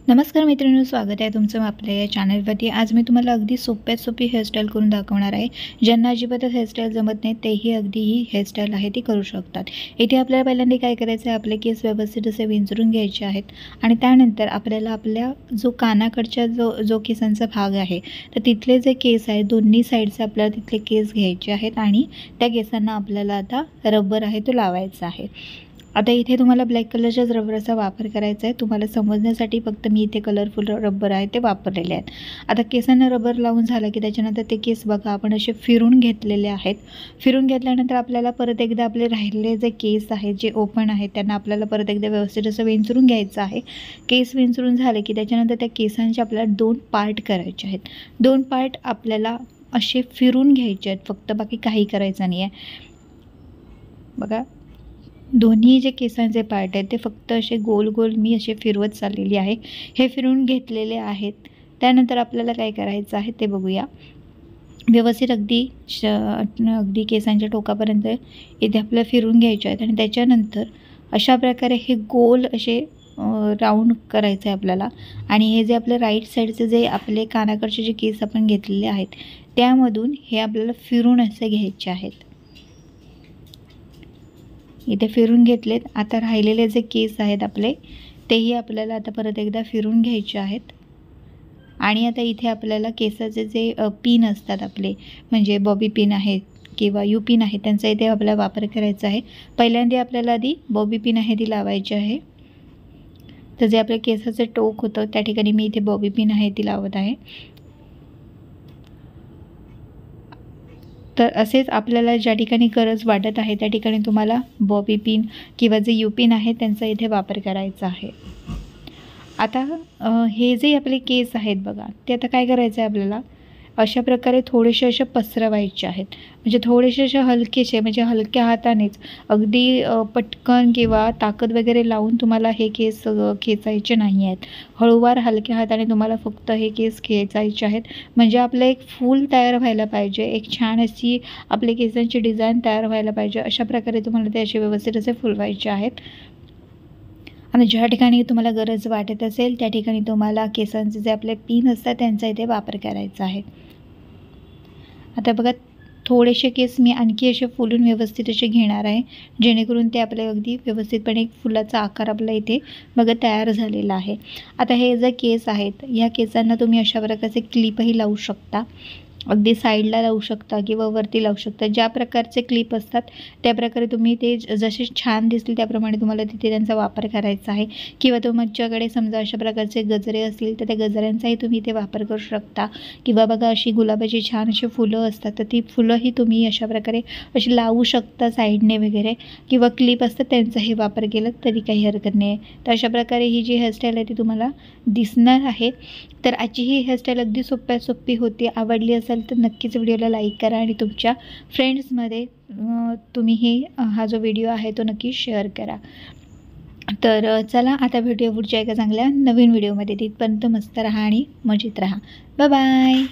नमस्कार मित्रांनो, स्वागत आहे तुमचं आपल्या या चॅनलवरती। आज मी तुम्हाला अगदी सोप्यात सोपी हेअरस्टाईल करून दाखवणार आहे। ज्यांना अजिबातच हेअरस्टाईल जमत नाही तेही अगदी ही हेअरस्टाईल आहे ती करू शकतात। इथे आपल्याला पहिल्यांदा काय करायचं आहे, आपले केस व्यवस्थित असे विंचरून घ्यायचे आहेत आणि त्यानंतर आपल्याला आपल्या जो कानाकडच्या जो केसांचा भाग आहे तर तिथले जे केस आहेत दोन्ही साईडचे आपल्याला तिथले केस घ्यायचे आहेत आणि त्या केसांना आपल्याला आता रबर आहे तो लावायचा आहे। आता इथे तुम्हाला ब्लॅक कलरच्याच रबरचा वापर करायचा आहे। तुम्हाला समजण्यासाठी फक्त मी इथे कलरफुल रबर आहे ते वापरलेले आहेत। आता केसांना रबर लावून झालं की त्याच्यानंतर ते केस बघा आपण असे फिरून घेतलेले आहेत। फिरून घेतल्यानंतर आपल्याला परत एकदा आपले राहिलेले जे केस आहेत जे ओपन आहेत त्यांना आपल्याला परत एकदा व्यवस्थित असं विंचरून घ्यायचं आहे। केस विंचरून झाले की त्याच्यानंतर त्या केसांचे आपल्याला 2 पार्ट करायचे आहेत। 2 पार्ट आपल्याला असे फिरून घ्यायचे आहेत, फक्त बाकी काही करायचं नाही आहे। बघा, दोन्ही जे केसांचे पार्ट आहेत ते फक्त असे गोल गोल मी असे फिरवत चाललेली आहे। हे फिरून घेतलेले आहेत। त्यानंतर आपल्याला काय करायचं आहे ते बघूया। व्यवस्थित अगदी केसांच्या टोकापर्यंत इथे आपल्याला फिरून घ्यायचे आहेत आणि त्याच्यानंतर अशा प्रकारे हे गोल असे राऊंड करायचं आहे आपल्याला। आणि हे जे आपले राईट साईडचे जे आपले कानाकडचे जे केस आपण घेतलेले आहेत त्यामधून हे आपल्याला फिरून असे घ्यायचे आहेत। इथे फिरून घेतलेत। आता राहिलेले जे केस आहेत आपले तेही आपल्याला आता परत एकदा फिरून घ्यायचे आहेत। आणि आता इथे आपल्याला केसाचे जे पिन असतात आपले, म्हणजे बॉबी पिन आहेत किंवा यू पिन आहे, त्यांचा इथे आपल्याला वापर करायचा आहे। पहिल्यांदा आपल्याला आधी बॉबी पिन आहे ती लावायची आहे। तर जे आपल्या केसाचे टोक होतं त्या ठिकाणी मी इथे बॉबी पिन आहे ती लावत आहे। तर असेच आपल्याला ज्या ठिकाणी गरज वाटत आहे त्या ठिकाणी तुम्हाला बॉबी पिन किंवा जे यू पिन आहे त्यांचा इथे वापर करायचा आहे। आता हे जे आपले केस आहेत बघा, ते आता काय करायचं आहे आपल्याला, अशा प्रकारे थोडेसे असे पसरवायचे आहेत। म्हणजे थोडेसे असे हलकेसे, म्हणजे हलक्या हातानेच, अगदी पटकन किंवा ताकद वगैरे लावून तुम्हाला हे केस खेचायचे नाही आहेत। हळूवार हलक्या हाताने तुम्हाला फक्त हे केस खेचायचे आहेत। म्हणजे आपलं एक फूल तयार व्हायला पाहिजे, एक छान अशी आपल्या केसांची डिझाईन तयार व्हायला पाहिजे। अशा प्रकारे तुम्हाला ते असे व्यवस्थित असे फुलवायचे आहेत। आणि ज्या ठिकाणी तुम्हाला गरज वाटत असेल त्या ठिकाणी तुम्हाला केसांचे जे आपले पिन असतात त्यांचा इथे वापर करायचा आहे। आता बघा, थोडेसे केस मी आणखी असे फुलून व्यवस्थित असे घेणार आहे, जेणेकरून ते आपले अगदी व्यवस्थितपणे एक फुलाचा आकार आपला इथे बघा तयार झालेला आहे। आता हे जे केस आहेत ह्या केसांना तुम्ही अशा प्रकारचे क्लिपही लावू शकता, अगदी साईडला लावू शकता किंवा वरती लावू शकता। ज्या प्रकारचे क्लिप असतात त्या प्रकारे तुम्ही ते जसे छान दिसतील त्याप्रमाणे तुम्हाला तिथे त्यांचा वापर करायचा आहे। किंवा तुमच्याकडे समजा अशा प्रकारचे गजरे असतील तर त्या गजऱ्यांचाही तुम्ही इथे वापर करू शकता। किंवा बघा अशी गुलाबाची छान अशी फुलं असतात तर ती फुलंही तुम्ही अशा प्रकारे अशी लावू शकता साईडने वगैरे, किंवा क्लिप असतात त्यांचाही वापर केला तरी काही हरकत नाही आहे। तर अशा प्रकारे ही जी हेअरस्टाईल आहे ती तुम्हाला दिसणार आहे। तर आजची ही हेअरस्टाईल अगदी सोप्यात सोपी होती। आवडली असेल तर नक्कीच व्हिडिओला लाईक करा आणि तुमच्या फ्रेंड्समध्ये तुम्ही हा जो व्हिडिओ आहे तो नक्की शेअर करा। तर चला आता भेटूया पुढच्या एका चांगल्या नवीन व्हिडिओमध्ये। तिथपर्यंत मस्त राहा आणि मजेत राहा। Bye bye.